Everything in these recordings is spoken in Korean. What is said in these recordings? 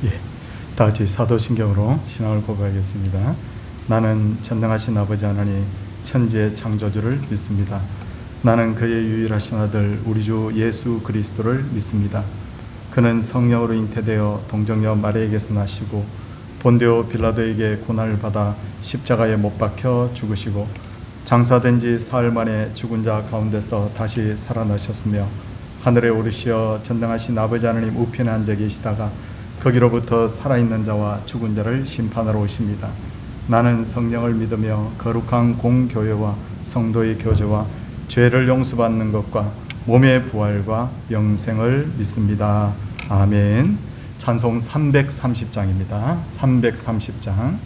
예, 다 같이 사도신경으로 신앙을 고백하겠습니다. 나는 전능하신 아버지 하나님 천지의 창조주를 믿습니다. 나는 그의 유일하신 아들 우리 주 예수 그리스도를 믿습니다. 그는 성령으로 잉태되어 동정녀 마리아에게서 나시고 본디오 빌라도에게 고난을 받아 십자가에 못 박혀 죽으시고 장사된 지 사흘 만에 죽은 자 가운데서 다시 살아나셨으며 하늘에 오르시어 전능하신 아버지 하나님 우편에 앉아 계시다가 거기로부터 살아있는 자와 죽은 자를 심판하러 오십니다. 나는 성령을 믿으며 거룩한 공교회와 성도의 교제와 죄를 용서받는 것과 몸의 부활과 영생을 믿습니다. 아멘. 찬송 330장입니다. 330장.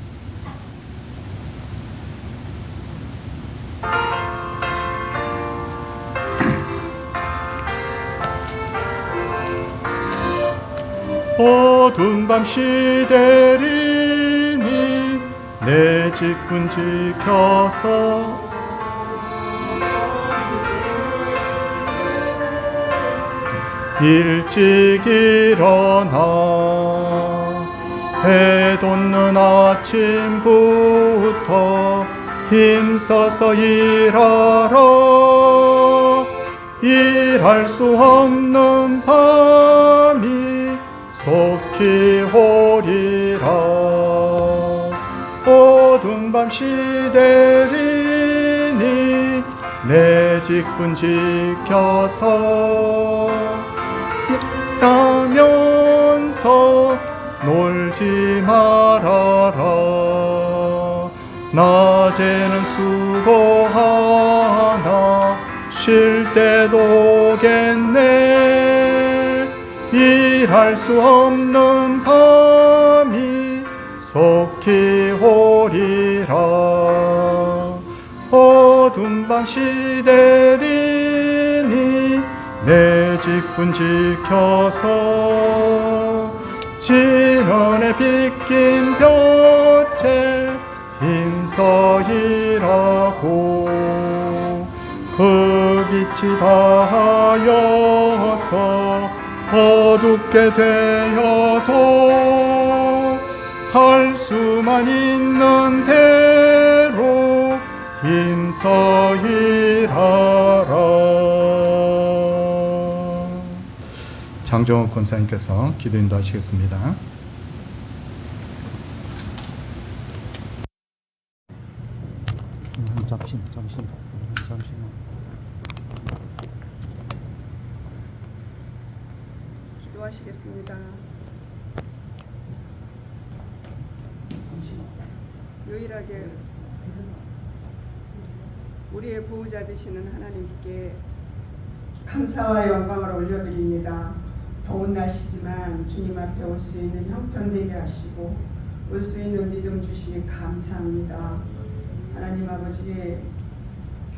어두운 밤 시대리니 내 직분 지켜서 일찍 일어나 해 돋는 아침부터 힘써서 일하라. 일할 수 없는 밤이 속히 오리라. 어두운 밤 시대리니 내 직분 지켜서 일하면서 놀지 말아라. 낮에는 수고하나 쉴 때도 오겠네. 일할 수 없는 밤이 속히 오리라. 어두운 밤 시대리니 내 직분 지켜서 진원에 빗긴 볕에 힘써 일하고 그 빛이 닿아여서 어둡게 되어도 할 수만 있는 대로 힘써 일하라. 장종욱 권사님께서 기도 인도하시겠습니다. 잠시만. 기도하시겠습니다. 유일하게 우리의 보호자 되시는 하나님께 감사와 영광을 올려드립니다. 더운 날씨지만 주님 앞에 올 수 있는 형편되게 하시고 올 수 있는 믿음 주시니 감사합니다. 하나님 아버지,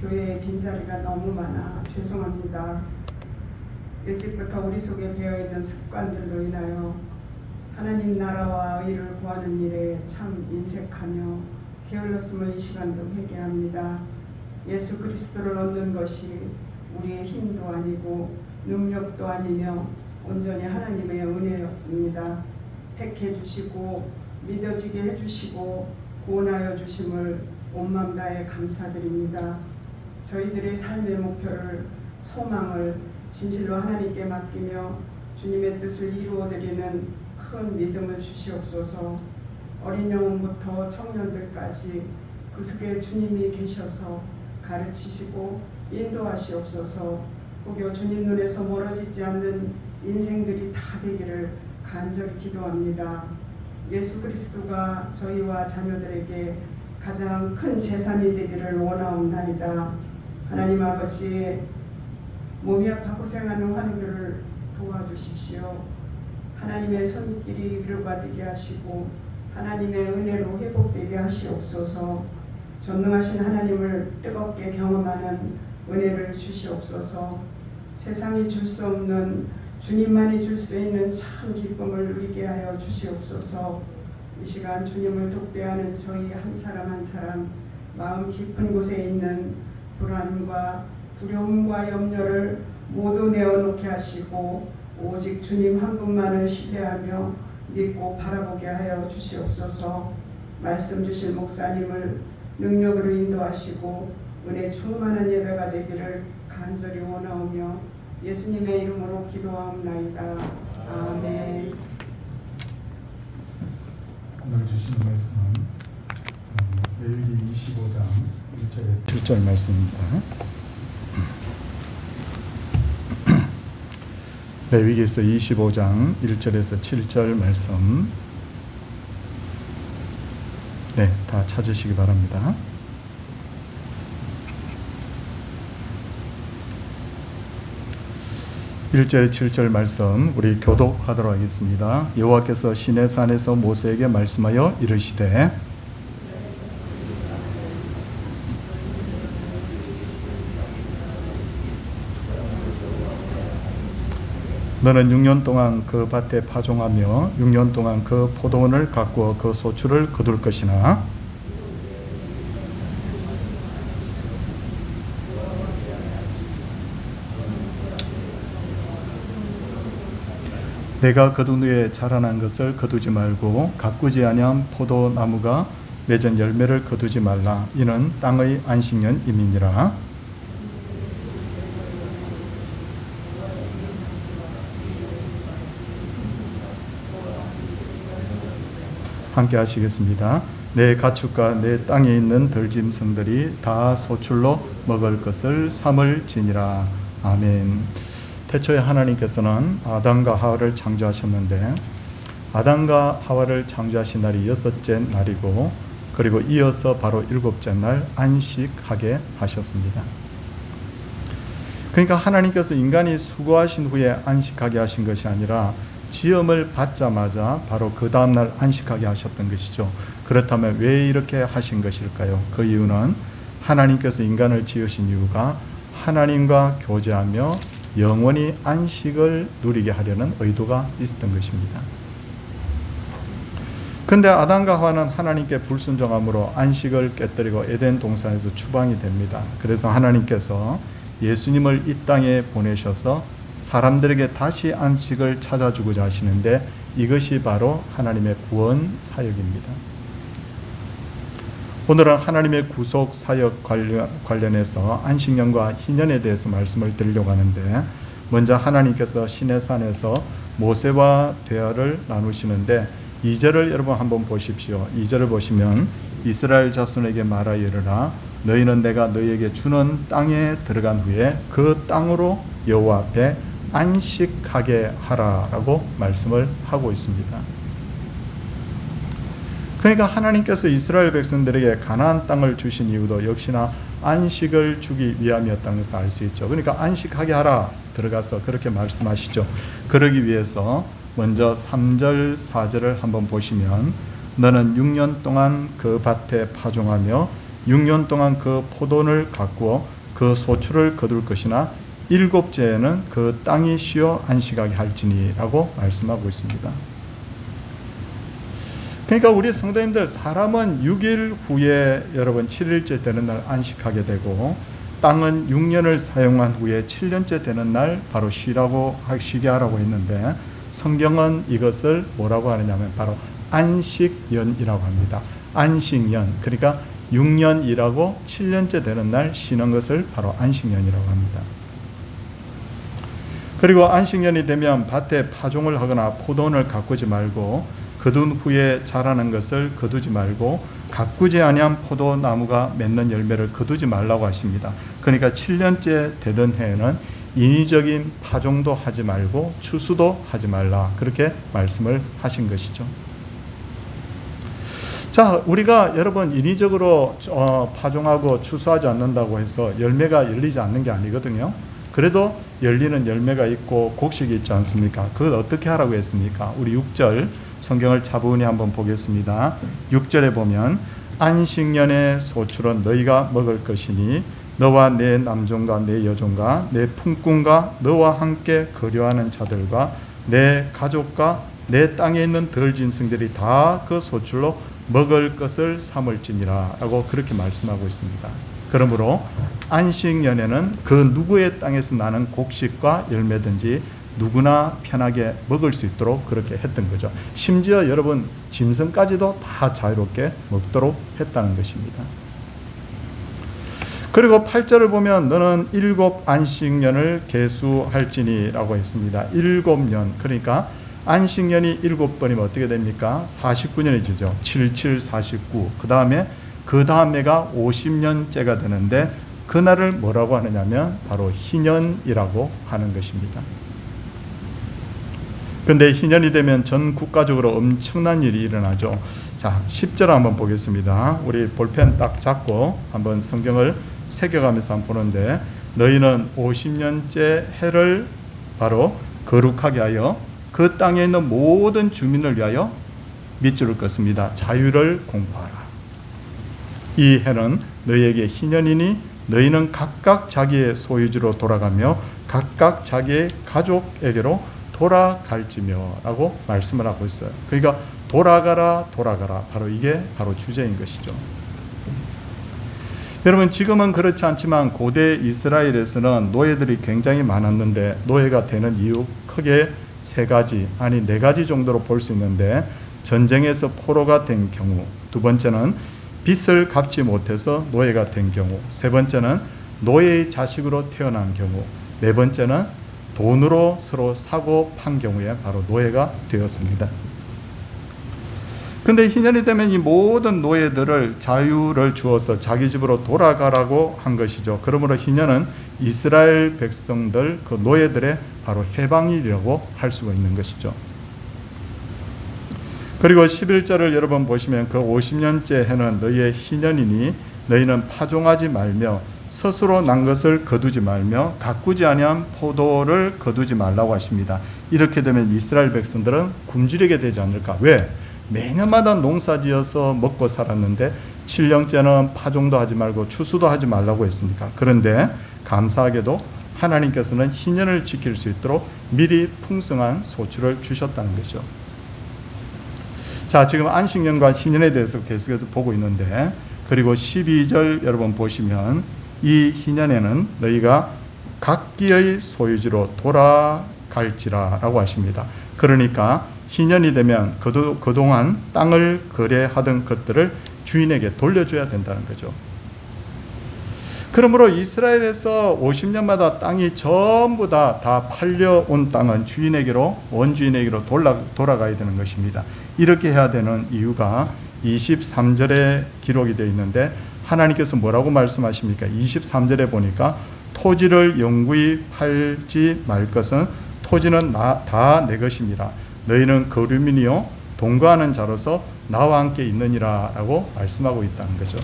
교회에 빈자리가 너무 많아 죄송합니다. 일찍부터 우리 속에 배어있는 습관들로 인하여 하나님 나라와 의를 구하는 일에 참 인색하며 게을렀음을 이 시간도 회개합니다. 예수 그리스도를 얻는 것이 우리의 힘도 아니고 능력도 아니며 온전히 하나님의 은혜였습니다. 택해 주시고 믿어지게 해주시고 구원하여 주심을 온마음 다해 감사드립니다. 저희들의 삶의 목표를, 소망을 진실로 하나님께 맡기며 주님의 뜻을 이루어드리는 큰 믿음을 주시옵소서. 어린 영혼부터 청년들까지 그 속에 주님이 계셔서 가르치시고 인도하시옵소서. 혹여 주님 눈에서 멀어지지 않는 인생들이 다 되기를 간절히 기도합니다. 예수 그리스도가 저희와 자녀들에게 가장 큰 재산이 되기를 원하옵나이다. 하나님 아버지, 몸이 아파 고생하는 환우들을 도와주십시오. 하나님의 손길이 위로가 되게 하시고 하나님의 은혜로 회복되게 하시옵소서. 전능하신 하나님을 뜨겁게 경험하는 은혜를 주시옵소서. 세상이 줄 수 없는 주님만이 줄 수 있는 참 기쁨을 누리게 하여 주시옵소서. 이 시간 주님을 독대하는 저희 한 사람 한 사람 마음 깊은 곳에 있는 불안과 두려움과 염려를 모두 내어놓게 하시고 오직 주님 한 분만을 신뢰하며 믿고 바라보게 하여 주시옵소서. 말씀 주실 목사님을 능력으로 인도하시고 은혜 충만한 예배가 되기를 간절히 원하오며 예수님의 이름으로 기도하옵나이다. 아멘. 오늘 주신 말씀은 레위기 25장 1절에서 7절 말씀입니다. 레위기에서 25장 1절에서 7절 말씀, 네, 다 찾으시기 바랍니다. (1절) 7절 말씀 우리 교독하도록 하겠습니다. 여호와께서 시내산에서 모세에게 말씀하여 이르시되 너는 6년 동안 그 밭에 파종하며 6년 동안 그 포도원을 가꾸어 그 소출을 거둘 것이나 내가 거둔 후에 자라난 것을 거두지 말고 가꾸지 아니한 포도나무가 맺은 열매를 거두지 말라. 이는 땅의 안식년임이니라. 함께 하시겠습니다. 내 가축과 내 땅에 있는 들짐승들이 다 소출로 먹을 것을 삼을지니라. 아멘. 태초에 하나님께서는 아담과 하와를 창조하셨는데 아담과 하와를 창조하신 날이 6째 날이고 그리고 이어서 바로 7째 날 안식하게 하셨습니다. 그러니까 하나님께서 인간이 수고하신 후에 안식하게 하신 것이 아니라 지음을 받자마자 바로 그 다음날 안식하게 하셨던 것이죠. 그렇다면 왜 이렇게 하신 것일까요? 그 이유는 하나님께서 인간을 지으신 이유가 하나님과 교제하며 영원히 안식을 누리게 하려는 의도가 있었던 것입니다. 그런데 아담과 하와는 하나님께 불순종함으로 안식을 깨뜨리고 에덴 동산에서 추방이 됩니다. 그래서 하나님께서 예수님을 이 땅에 보내셔서 사람들에게 다시 안식을 찾아주고자 하시는데 이것이 바로 하나님의 구원 사역입니다. 오늘은 하나님의 구속 사역 관련해서 안식년과 희년에 대해서 말씀을 드리려고 하는데 먼저 하나님께서 시내산에서 모세와 대화를 나누시는데 2절을 여러분 한번 보십시오. 2절을 보시면 이스라엘 자손에게 말하여 이르라 너희는 내가 너희에게 주는 땅에 들어간 후에 그 땅으로 여호와 앞에 안식하게 하라라고 말씀을 하고 있습니다. 그러니까 하나님께서 이스라엘 백성들에게 가나안 땅을 주신 이유도 역시나 안식을 주기 위함이었다는 것을 알 수 있죠. 그러니까 안식하게 하라 들어가서 그렇게 말씀하시죠. 그러기 위해서 먼저 3절 4절을 한번 보시면 너는 6년 동안 그 밭에 파종하며 6년 동안 그 포도원을 가꾸어 그 소출을 거둘 것이나 7째에는 그 땅이 쉬어 안식하게 할지니라고 말씀하고 있습니다. 그러니까 우리 성도님들 사람은 6일 후에 여러분 7일째 되는 날 안식하게 되고 땅은 6년을 사용한 후에 7년째 되는 날 바로 쉬게 하라고 했는데 성경은 이것을 뭐라고 하느냐면 바로 안식년이라고 합니다. 안식년, 그러니까 6년 일하고 7년째 되는 날 쉬는 것을 바로 안식년이라고 합니다. 그리고 안식년이 되면 밭에 파종을 하거나 포도원을 가꾸지 말고 거둔 후에 자라는 것을 거두지 말고 가꾸지 아니한 포도나무가 맺는 열매를 거두지 말라고 하십니다. 그러니까 7년째 되던 해에는 인위적인 파종도 하지 말고 추수도 하지 말라 그렇게 말씀을 하신 것이죠. 자, 우리가 여러분 인위적으로 파종하고 추수하지 않는다고 해서 열매가 열리지 않는 게 아니거든요. 그래도 열리는 열매가 있고 곡식이 있지 않습니까? 그걸 어떻게 하라고 했습니까? 우리 6절 성경을 차분히 한번 보겠습니다. 6절에 보면 안식년의 소출은 너희가 먹을 것이니 너와 내 남종과 내 여종과 내 품꾼과 너와 함께 거류하는 자들과 내 가족과 내 땅에 있는 들짐승들이 다 그 소출로 먹을 것을 삼을지니라 라고 그렇게 말씀하고 있습니다. 그러므로 안식년에는 그 누구의 땅에서 나는 곡식과 열매든지 누구나 편하게 먹을 수 있도록 그렇게 했던 거죠. 심지어 여러분 짐승까지도 다 자유롭게 먹도록 했다는 것입니다. 그리고 8절을 보면 너는 7 안식년을 계수할지니라고 했습니다. 7년, 그러니까 안식년이 7번이면 어떻게 됩니까? 49년이 되죠. 77, 49. 그 다음에가 50년째가 되는데 그날을 뭐라고 하느냐면 바로 희년이라고 하는 것입니다. 근데 희년이 되면 전 국가적으로 엄청난 일이 일어나죠. 자, 10절 한번 보겠습니다. 우리 볼펜 딱 잡고 한번 성경을 새겨가면서 한번 보는데 너희는 50년째 해를 바로 거룩하게 하여 그 땅에 있는 모든 주민을 위하여 밑줄을 긋습니다. 자유를 공부하라. 이 해는 너희에게 희년이니 너희는 각각 자기의 소유지로 돌아가며 각각 자기의 가족에게로 돌아갈지며 라고 말씀을 하고 있어요. 그러니까 돌아가라 바로 이게 바로 주제인 것이죠. 여러분 지금은 그렇지 않지만 고대 이스라엘에서는 노예들이 굉장히 많았는데 노예가 되는 이유 크게 3가지 아니 4가지 정도로 볼 수 있는데 전쟁에서 포로가 된 경우, 2번째는 빚을 갚지 못해서 노예가 된 경우, 3번째는 노예의 자식으로 태어난 경우, 4번째는 돈으로 서로 사고 판 경우에 바로 노예가 되었습니다. 근데 희년이 되면 이 모든 노예들을 자유를 주어서 자기 집으로 돌아가라고 한 것이죠. 그러므로 희년은 이스라엘 백성들 그 노예들의 바로 해방일이라고 할 수가 있는 것이죠. 그리고 11절을 여러분 보시면 그 50년째 해는 너희의 희년이니 너희는 파종하지 말며 스스로 난 것을 거두지 말며 가꾸지 아니한 포도를 거두지 말라고 하십니다. 이렇게 되면 이스라엘 백성들은 굶주리게 되지 않을까? 왜? 매년마다 농사지어서 먹고 살았는데 7년째는 파종도 하지 말고 추수도 하지 말라고 했습니까? 그런데 감사하게도 하나님께서는 희년을 지킬 수 있도록 미리 풍성한 소출을 주셨다는 거죠. 자, 지금 안식년과 희년에 대해서 계속해서 보고 있는데 그리고 12절 여러분 보시면 이 희년에는 너희가 각기의 소유지로 돌아갈지라 라고 하십니다. 그러니까 희년이 되면 그동안 땅을 거래하던 것들을 주인에게 돌려줘야 된다는 거죠. 그러므로 이스라엘에서 50년마다 땅이 전부 다 팔려온 땅은 주인에게로 원주인에게로 돌아가야 되는 것입니다. 이렇게 해야 되는 이유가 23절에 기록이 되어 있는데 하나님께서 뭐라고 말씀하십니까? 23절에 보니까 토지를 영구히 팔지 말 것은 토지는 다 내 것입니다. 너희는 거류민이요 동거하는 자로서 나와 함께 있느니라 라고 말씀하고 있다는 거죠.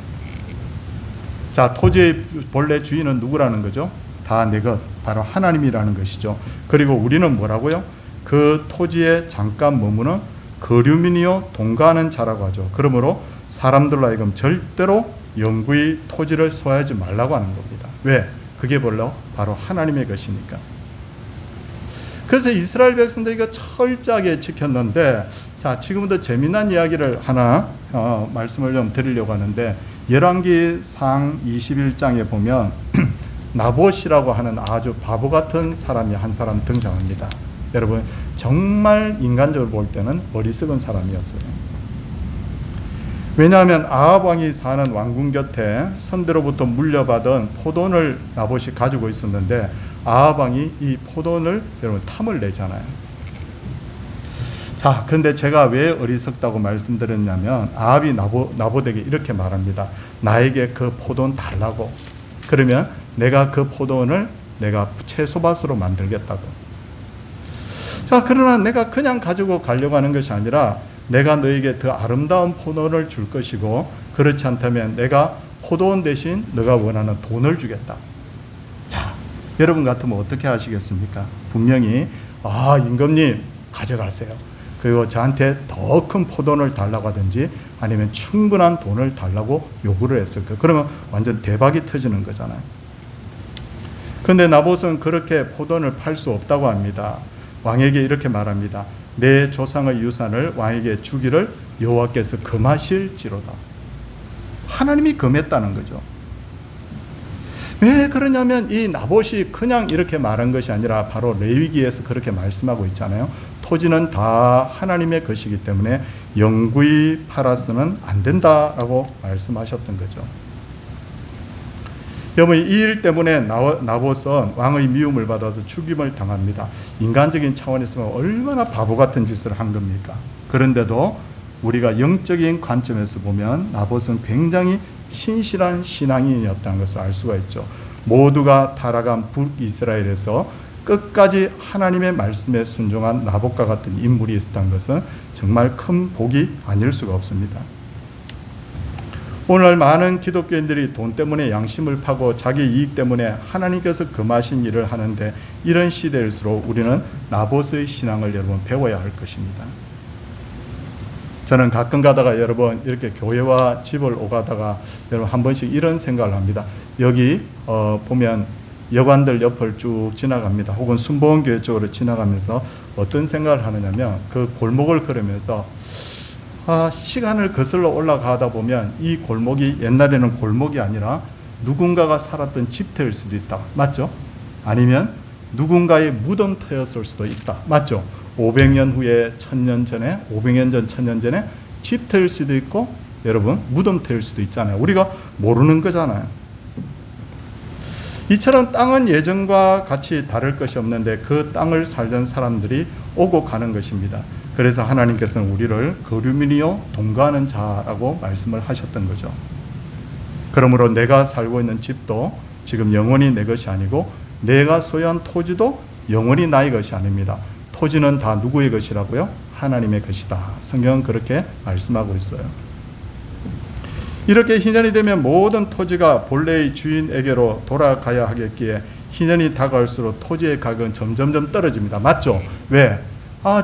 자, 토지의 본래 주인은 누구라는 거죠? 다 내 것, 바로 하나님이라는 것이죠. 그리고 우리는 뭐라고요? 그 토지에 잠깐 머무는 거류민이요 동거하는 자라고 하죠. 그러므로 사람들로 하여금 절대로 영구히 토지를 소유하지 말라고 하는 겁니다. 왜? 그게 바로 하나님의 것이니까. 그래서 이스라엘 백성들이 이거 철저하게 지켰는데, 자, 지금부터 재미난 이야기를 하나 말씀을 좀 드리려고 하는데, 열왕기상 21장에 보면 나봇이라고 하는 아주 바보 같은 사람이 한 사람 등장합니다. 여러분 정말 인간적으로 볼 때는 어리석은 사람이었어요. 왜냐하면 아합 왕이 사는 왕궁 곁에 선대로부터 물려받은 포도원을 나봇이 가지고 있었는데 아합 왕이 이 포도원을 여러분 탐을 내잖아요. 자, 근데 제가 왜 어리석다고 말씀드렸냐면 아합이 나봇에게 이렇게 말합니다. 나에게 그 포도원 달라고. 그러면 내가 그 포도원을 내가 채소밭으로 만들겠다고. 자, 그러나 내가 그냥 가지고 가려고 하는 것이 아니라 내가 너에게 더 아름다운 포도원을 줄 것이고 그렇지 않다면 내가 포도원 대신 너가 원하는 돈을 주겠다. 자, 여러분 같으면 어떻게 하시겠습니까? 분명히 임금님 가져가세요. 그리고 저한테 더 큰 포도원을 달라고 하든지 아니면 충분한 돈을 달라고 요구를 했을 거예요. 그러면 완전 대박이 터지는 거잖아요. 그런데 나봇은 그렇게 포도원을 팔 수 없다고 합니다. 왕에게 이렇게 말합니다. 내 조상의 유산을 왕에게 주기를 여호와께서 금하실지로다. 하나님이 금했다는 거죠. 왜 그러냐면 이 나봇이 그냥 이렇게 말한 것이 아니라 바로 레위기에서 그렇게 말씀하고 있잖아요. 토지는 다 하나님의 것이기 때문에 영구히 팔아서는 안 된다라고 말씀하셨던 거죠. 여러분, 이 일 때문에 나봇은 왕의 미움을 받아서 죽임을 당합니다. 인간적인 차원에서 얼마나 바보 같은 짓을 한 겁니까? 그런데도 우리가 영적인 관점에서 보면 나봇은 굉장히 신실한 신앙인이었다는 것을 알 수가 있죠. 모두가 타락한 북이스라엘에서 끝까지 하나님의 말씀에 순종한 나봇과 같은 인물이 있었다는 것은 정말 큰 복이 아닐 수가 없습니다. 오늘 많은 기독교인들이 돈 때문에 양심을 파고 자기 이익 때문에 하나님께서 금하신 일을 하는데, 이런 시대일수록 우리는 나봇의 신앙을 여러분 배워야 할 것입니다. 저는 가끔 가다가 여러분 이렇게 교회와 집을 오가다가 여러분 한 번씩 이런 생각을 합니다. 여기 보면 여관들 옆을 쭉 지나갑니다. 혹은 순복음교회 쪽으로 지나가면서 어떤 생각을 하느냐면, 그 골목을 걸으면서 시간을 거슬러 올라가다 보면 이 골목이 옛날에는 골목이 아니라 누군가가 살았던 집터일 수도 있다. 맞죠? 아니면 누군가의 무덤터였을 수도 있다. 맞죠? 500년 후에 1000년 전에, 500년 전 1000년 전에 집터일 수도 있고, 여러분 무덤터일 수도 있잖아요. 우리가 모르는 거잖아요. 이처럼 땅은 예전과 같이 다를 것이 없는데 그 땅을 살던 사람들이 오고 가는 것입니다. 그래서 하나님께서는 우리를 거류민이요 동거하는 자라고 말씀을 하셨던 거죠. 그러므로 내가 살고 있는 집도 지금 영원히 내 것이 아니고, 내가 소유한 토지도 영원히 나의 것이 아닙니다. 토지는 다 누구의 것이라고요? 하나님의 것이다. 성경은 그렇게 말씀하고 있어요. 이렇게 희년이 되면 모든 토지가 본래의 주인에게로 돌아가야 하겠기에 희년이 다가올수록 토지의 가격은 점점점 떨어집니다. 맞죠? 왜?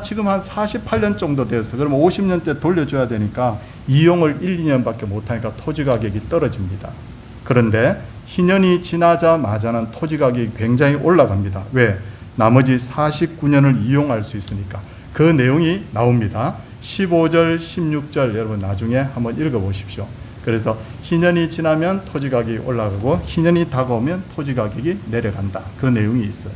지금 한 48년 정도 됐어. 그러면 50년째 돌려줘야 되니까 이용을 1, 2년밖에 못하니까 토지 가격이 떨어집니다. 그런데 희년이 지나자마자는 토지 가격이 굉장히 올라갑니다. 왜? 나머지 49년을 이용할 수 있으니까. 그 내용이 나옵니다. 15절, 16절 여러분 나중에 한번 읽어보십시오. 그래서 희년이 지나면 토지 가격이 올라가고 희년이 다가오면 토지 가격이 내려간다. 그 내용이 있어요.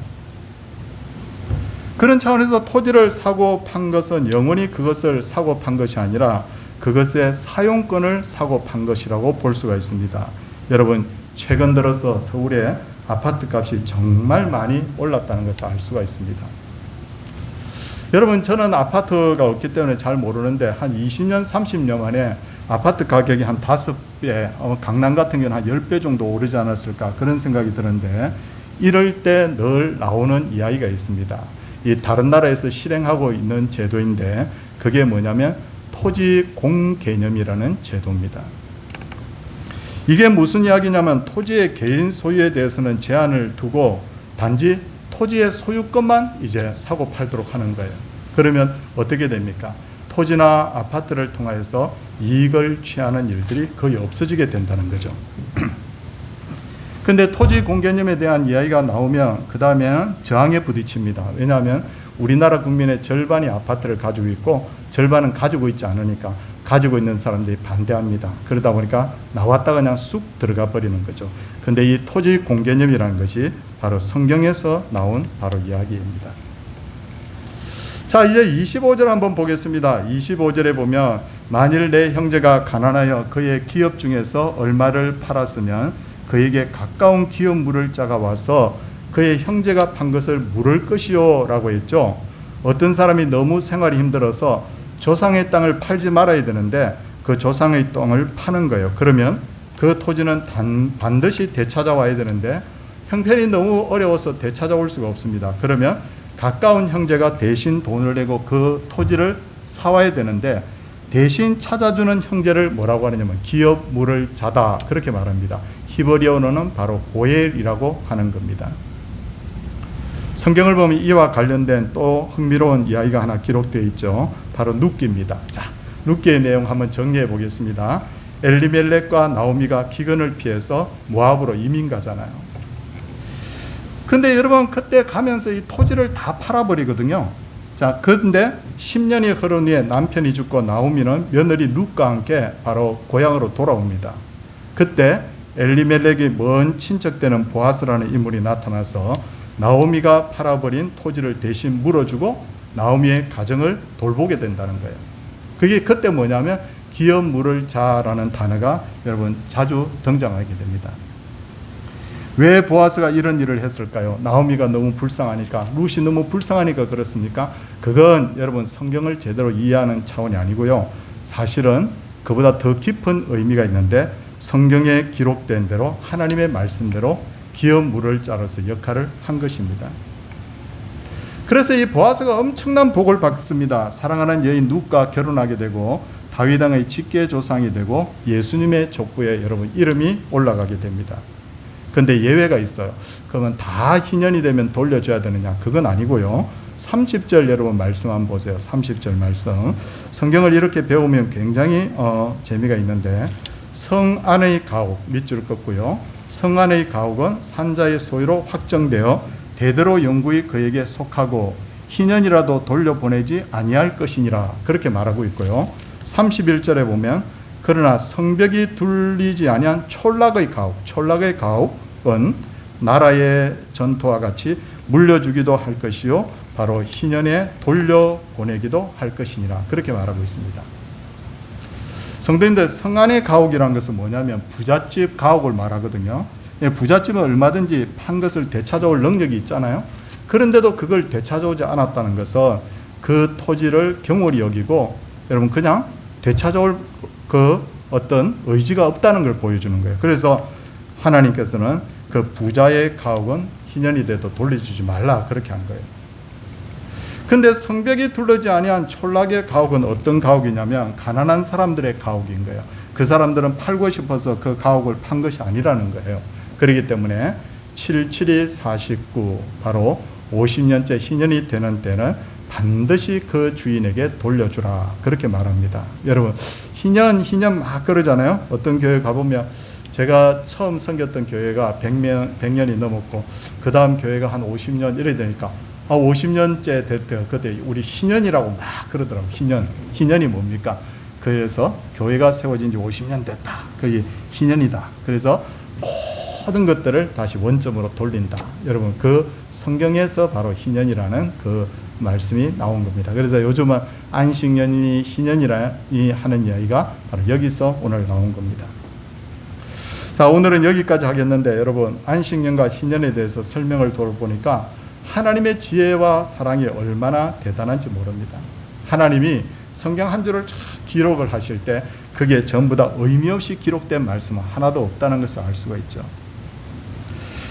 그런 차원에서 토지를 사고 판 것은 영원히 그것을 사고 판 것이 아니라 그것의 사용권을 사고 판 것이라고 볼 수가 있습니다. 여러분, 최근 들어서 서울의 아파트 값이 정말 많이 올랐다는 것을 알 수가 있습니다. 여러분, 저는 아파트가 없기 때문에 잘 모르는데 한 20년, 30년 만에 아파트 가격이 한 5배, 강남 같은 경우는 한 10배 정도 오르지 않았을까, 그런 생각이 드는데, 이럴 때 늘 나오는 이야기가 있습니다. 이 다른 나라에서 실행하고 있는 제도인데, 그게 뭐냐면 토지 공개념이라는 제도입니다. 이게 무슨 이야기냐면, 토지의 개인 소유에 대해서는 제한을 두고 단지 토지의 소유권만 이제 사고 팔도록 하는 거예요. 그러면 어떻게 됩니까? 토지나 아파트를 통해서 이익을 취하는 일들이 거의 없어지게 된다는 거죠. 근데 토지 공개념에 대한 이야기가 나오면 그 다음에는 저항에 부딪힙니다. 왜냐하면 우리나라 국민의 절반이 아파트를 가지고 있고 절반은 가지고 있지 않으니까 가지고 있는 사람들이 반대합니다. 그러다 보니까 나왔다 그냥 쑥 들어가 버리는 거죠. 근데 이 토지 공개념이라는 것이 바로 성경에서 나온 바로 이야기입니다. 자, 이제 25절 한번 보겠습니다. 25절에 보면, 만일 내 형제가 가난하여 그의 기업 중에서 얼마를 팔았으면 그에게 가까운 기업 물을 자가 와서 그의 형제가 판 것을 물을 것이요 라고 했죠. 어떤 사람이 너무 생활이 힘들어서 조상의 땅을 팔지 말아야 되는데 그 조상의 땅을 파는 거예요. 그러면 그 토지는 반드시 되찾아와야 되는데 형편이 너무 어려워서 되찾아올 수가 없습니다. 그러면 가까운 형제가 대신 돈을 내고 그 토지를 사와야 되는데, 대신 찾아주는 형제를 뭐라고 하느냐면 기업 물을 자다, 그렇게 말합니다. 히브리어로는 바로 고엘이라고 하는 겁니다. 성경을 보면 이와 관련된 또 흥미로운 이야기가 하나 기록되어 있죠. 바로 룻기입니다. 자, 룻기의 내용 한번 정리해 보겠습니다. 엘리멜렉과 나오미가 기근을 피해서 모압으로 이민 가잖아요. 근데 여러분, 그때 가면서 이 토지를 다 팔아버리거든요. 자, 그런데 10년이 흐른 후에 남편이 죽고 나오미는 며느리 룻과 함께 바로 고향으로 돌아옵니다. 그때 엘리멜렉의 먼 친척되는 보아스라는 인물이 나타나서 나오미가 팔아버린 토지를 대신 물어주고 나오미의 가정을 돌보게 된다는 거예요. 그게 그때 뭐냐면 기업 물을 자라는 단어가 여러분 자주 등장하게 됩니다. 왜 보아스가 이런 일을 했을까요? 나오미가 너무 불쌍하니까, 룻이 너무 불쌍하니까 그렇습니까? 그건 여러분 성경을 제대로 이해하는 차원이 아니고요. 사실은 그보다 더 깊은 의미가 있는데 성경에 기록된 대로 하나님의 말씀대로 기업 물을 자로서 역할을 한 것입니다. 그래서 이 보아스가 엄청난 복을 받습니다. 사랑하는 여인 룻과 결혼하게 되고 다윗 왕의 직계 조상이 되고 예수님의 족보에 여러분 이름이 올라가게 됩니다. 근데 예외가 있어요. 그러면 다 희년이 되면 돌려줘야 되느냐? 그건 아니고요. 30절 여러분 말씀 한번 보세요. 30절 말씀. 성경을 이렇게 배우면 굉장히 재미가 있는데, 성 안의 가옥 밑줄 긋고요. 성 안의 가옥은 산자의 소유로 확정되어 대대로 영구히 그에게 속하고 희년이라도 돌려보내지 아니할 것이니라, 그렇게 말하고 있고요. 31절에 보면 그러나 성벽이 둘리지 아니한 촌락의 가옥, 촌락의 가옥은 나라의 전토와 같이 물려주기도 할 것이요 바로 희년에 돌려보내기도 할 것이니라, 그렇게 말하고 있습니다. 성도님들, 성안의 가옥이라는 것은 뭐냐면 부잣집 가옥을 말하거든요. 부잣집은 얼마든지 판 것을 되찾아올 능력이 있잖아요. 그런데도 그걸 되찾아오지 않았다는 것은 그 토지를 경홀히 여기고 여러분 그냥 되찾아올 그 어떤 의지가 없다는 걸 보여주는 거예요. 그래서 하나님께서는 그 부자의 가옥은 희년이 돼도 돌려주지 말라, 그렇게 한 거예요. 근데 성벽이 둘러지 아니한 촌락의 가옥은 어떤 가옥이냐면 가난한 사람들의 가옥인 거예요. 그 사람들은 팔고 싶어서 그 가옥을 판 것이 아니라는 거예요. 그렇기 때문에 77이 49, 바로 50년째 희년이 되는 때는 반드시 그 주인에게 돌려주라, 그렇게 말합니다. 여러분 희년 막 그러잖아요. 어떤 교회 가보면, 제가 처음 섬겼던 교회가 100년이 넘었고 그 다음 교회가 한 50년 이래 되니까 50년째 될 때 그때 우리 희년이라고 막 그러더라고요. 희년이 뭡니까? 그래서 교회가 세워진 지 50년 됐다, 그게 희년이다. 그래서 모든 것들을 다시 원점으로 돌린다. 여러분 그 성경에서 바로 희년이라는 그 말씀이 나온 겁니다. 그래서 요즘은 안식년이 희년이라니 하는 이야기가 바로 여기서 오늘 나온 겁니다. 자, 오늘은 여기까지 하겠는데 여러분 안식년과 희년에 대해서 설명을 돌아보니까 하나님의 지혜와 사랑이 얼마나 대단한지 모릅니다. 하나님이 성경 한 줄을 쫙 기록을 하실 때 그게 전부 다 의미 없이 기록된 말씀은 하나도 없다는 것을 알 수가 있죠.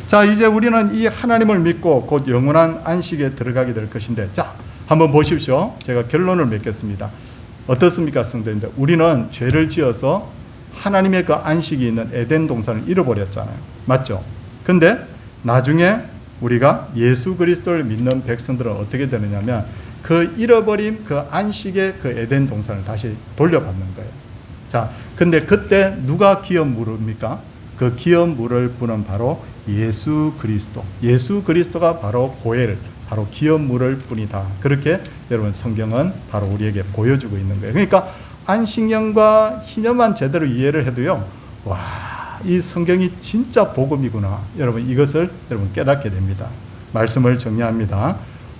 자, 이제 우리는 이 하나님을 믿고 곧 영원한 안식에 들어가게 될 것인데, 자, 한번 보십시오. 제가 결론을 맺겠습니다. 어떻습니까, 성도님들? 우리는 죄를 지어서 하나님의 그 안식이 있는 에덴 동산을 잃어버렸잖아요. 맞죠? 근데 나중에 우리가 예수 그리스도를 믿는 백성들은 어떻게 되느냐면 그 잃어버린 그 안식의 그 에덴 동산을 다시 돌려받는 거예요. 자, 근데 그때 누가 기업 물입니까? 그 기업 물을 분은 바로 예수 그리스도. 예수 그리스도가 바로 고엘, 바로 기업 물을 뿐이다. 그렇게 여러분 성경은 바로 우리에게 보여주고 있는 거예요. 그러니까 안식년과 희년만 제대로 이해를 해도요, 와, 이 성경이 진짜 복음이구나. 여러분 이것을 여러분 깨닫게 됩니다. 말씀을 정리합니다.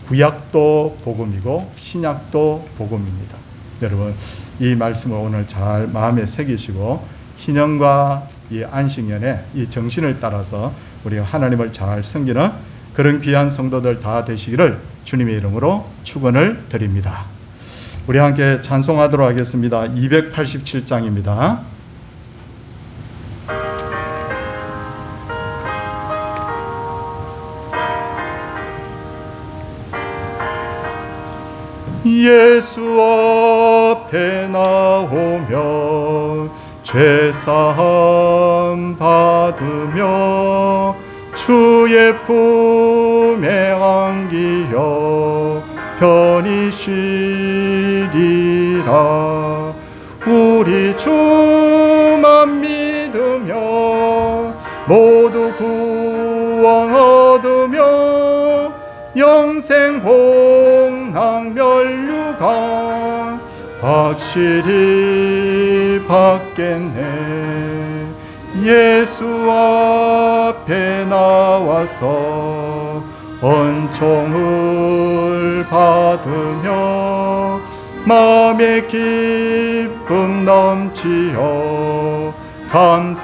구약도 복음이고 신약도 복음입니다. 여러분 이 말씀을 오늘 잘 마음에 새기시고 희년과 이 안식년의 이 정신을 따라서 우리가 하나님을 잘 섬기는 그런 귀한 성도들 다 되시기를 주님의 이름으로 축원을 드립니다. 우리 함께 찬송하도록 하겠습니다. 287장입니다. 예수 앞에 나오며 죄사함 받으며 주의 품에 안기어 편히 쉬리라. 우리 주만 믿으며 모두 구원 얻으며 영생 복락 멸류관 확실히 받겠네. 예수 앞에 나와서 은총을 받으며 마음의 기쁨 넘치어 감사하리라.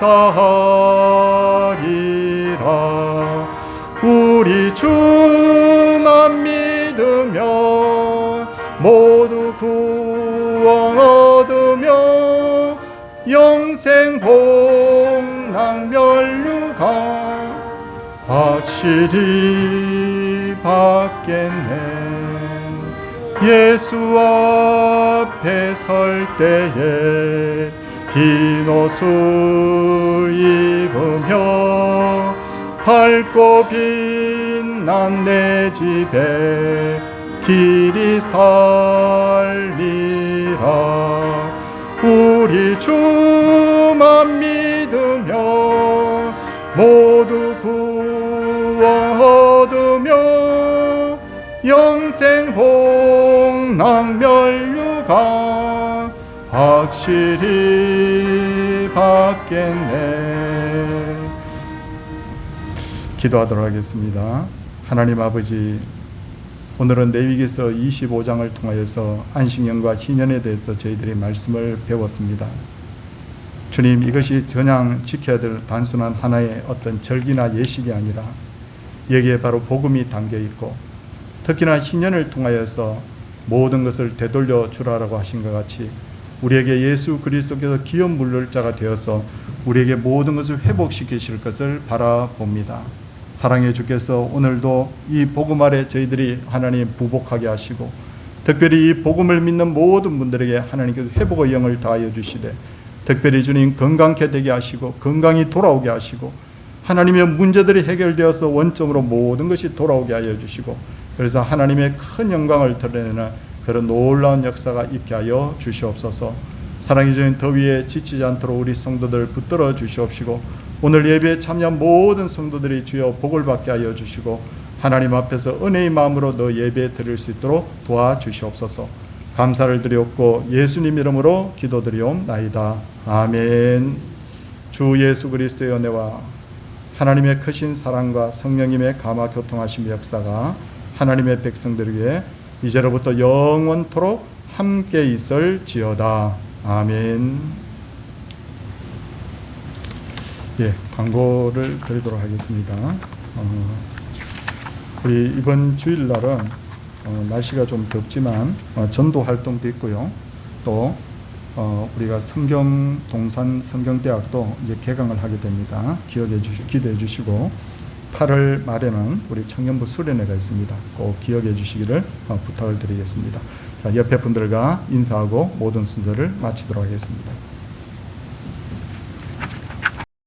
우리 주만 믿으며 모두 구원 얻으며 영생 복락 면류관 확실히 받겠네. 예수 앞에 설 때에 흰 옷을 입으며 밝고 빛난 내 집에 길이 살리라. 우리 주만 믿으며 모두 구원 얻으며 영생 복락 면류관 확실히 받겠네. 기도하도록 하겠습니다. 하나님 아버지, 오늘은 레위기서 25장을 통하여서 안식년과 희년에 대해서 저희들이 말씀을 배웠습니다. 주님, 이것이 그냥 지켜야 될 단순한 하나의 어떤 절기나 예식이 아니라 여기에 바로 복음이 담겨 있고, 특히나 희년을 통하여서 모든 것을 되돌려 주라라고 하신 것 같이 우리에게 예수 그리스도께서 기업 물질자가 되어서 우리에게 모든 것을 회복시키실 것을 바라봅니다. 사랑의 주께서 오늘도 이 복음 아래 저희들이 하나님 부복하게 하시고, 특별히 이 복음을 믿는 모든 분들에게 하나님께서 회복의 영을 다하여 주시되, 특별히 주님 건강케 되게 하시고 건강이 돌아오게 하시고 하나님의 문제들이 해결되어서 원점으로 모든 것이 돌아오게 하여 주시고, 그래서 하나님의 큰 영광을 드러내는 그런 놀라운 역사가 있게 하여 주시옵소서. 사랑의 주님, 더위에 지치지 않도록 우리 성도들 붙들어 주시옵시고, 오늘 예배에 참여한 모든 성도들이 주여 복을 받게 하여 주시고 하나님 앞에서 은혜의 마음으로 너 예배 드릴 수 있도록 도와주시옵소서. 감사를 드리옵고 예수님 이름으로 기도드리옵나이다. 아멘. 주 예수 그리스도의 은혜와 하나님의 크신 사랑과 성령님의 감화 교통하심 역사가 하나님의 백성들에게 이제로부터 영원토록 함께 있을지어다. 아멘. 예, 광고를 드리도록 하겠습니다. 우리 이번 주일날은 날씨가 좀 덥지만 전도 활동도 있고요. 또 우리가 동산 성경대학도 이제 개강을 하게 됩니다. 기대해 주시고 8월 말에는 우리 청년부 수련회가 있습니다. 꼭 기억해 주시기를 부탁을 드리겠습니다. 자, 옆에 분들과 인사하고 모든 순서를 마치도록 하겠습니다.